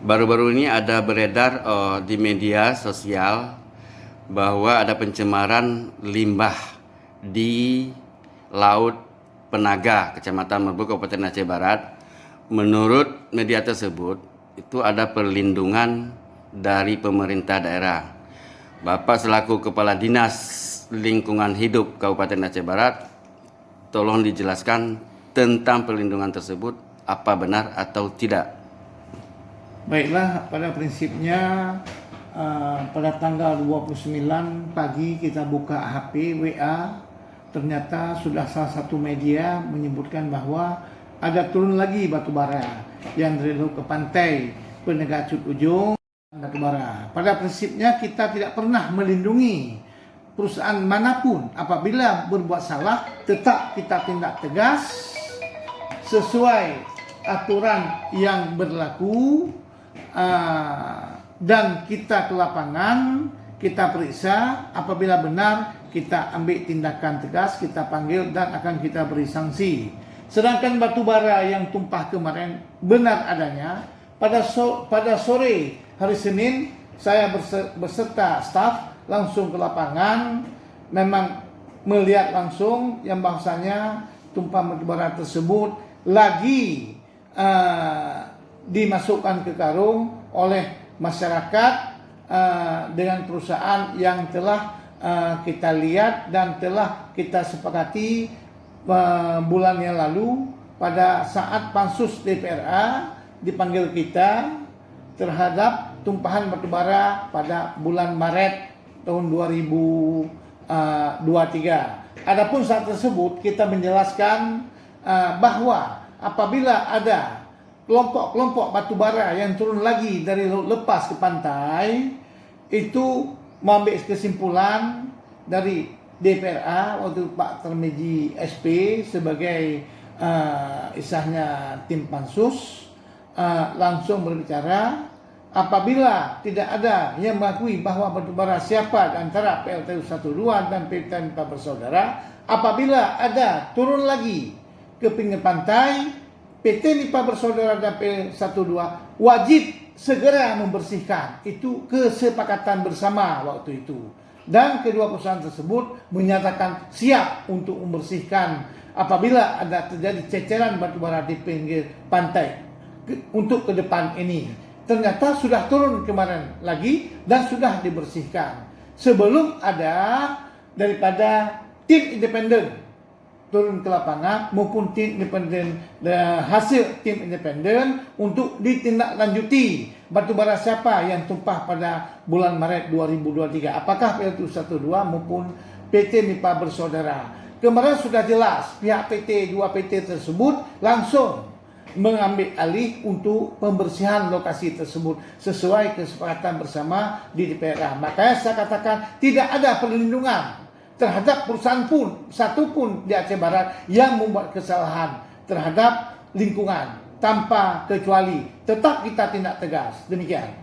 Baru-baru ini ada beredar di media sosial bahwa ada pencemaran limbah di Laut Penaga, Kecamatan Merbau, Kabupaten Aceh Barat. Menurut media tersebut, itu ada perlindungan dari pemerintah daerah. Bapak selaku Kepala Dinas Lingkungan Hidup Kabupaten Aceh Barat, tolong dijelaskan tentang perlindungan tersebut, apa benar atau tidak? Baiklah, pada prinsipnya pada tanggal 29 pagi kita buka HP WA, ternyata sudah salah satu media menyebutkan bahwa ada turun lagi batu bara yang dari Laut ke pantai Penegak Cut Ujung batu bara. Pada prinsipnya kita tidak pernah melindungi perusahaan manapun. Apabila berbuat salah, tetap kita tindak tegas sesuai aturan yang berlaku. Dan kita ke lapangan, kita periksa, apabila benar kita ambil tindakan tegas, kita panggil dan akan kita beri sanksi. Sedangkan batu bara yang tumpah kemarin benar adanya, pada sore hari Senin saya beserta staf langsung ke lapangan, memang melihat langsung yang bahasanya tumpah batu bara tersebut lagi dimasukkan ke karung oleh masyarakat dengan perusahaan yang telah kita lihat dan telah kita sepakati bulan yang lalu pada saat pansus DPRA dipanggil kita terhadap tumpahan batubara pada bulan Maret tahun 2023. Adapun saat tersebut kita menjelaskan bahwa apabila ada kelompok-kelompok batubara yang turun lagi dari laut lepas ke pantai, itu mengambil kesimpulan dari DPRA waktu Pak Tarmizi SP sebagai isahnya tim pansus langsung berbicara, apabila tidak ada yang mengakui bahwa batubara siapa di antara PLTU 12 dan PT Nipa Bersaudara, apabila ada turun lagi ke pinggir pantai, PT Nipa Bersaudara dan P12 wajib segera membersihkan. Itu kesepakatan bersama waktu itu. Dan kedua perusahaan tersebut menyatakan siap untuk membersihkan apabila ada terjadi ceceran batubara di pinggir pantai untuk ke depan ini. Ternyata sudah turun kemarin lagi dan sudah dibersihkan. Sebelum ada daripada tim independen turun ke lapangan maupun tim independen, hasil tim independen untuk ditindaklanjuti batubara siapa yang tumpah pada bulan Maret 2023, apakah PLTU 12 maupun PT Nipa Bersaudara. Kemarin sudah jelas pihak PT 2 PT tersebut langsung mengambil alih untuk pembersihan lokasi tersebut sesuai kesepakatan bersama di DPRA. Makanya saya katakan tidak ada perlindungan terhadap perusahaan pun, satu pun di Aceh Barat yang membuat kesalahan terhadap lingkungan tanpa kecuali. Tetap kita tindak tegas. Demikian.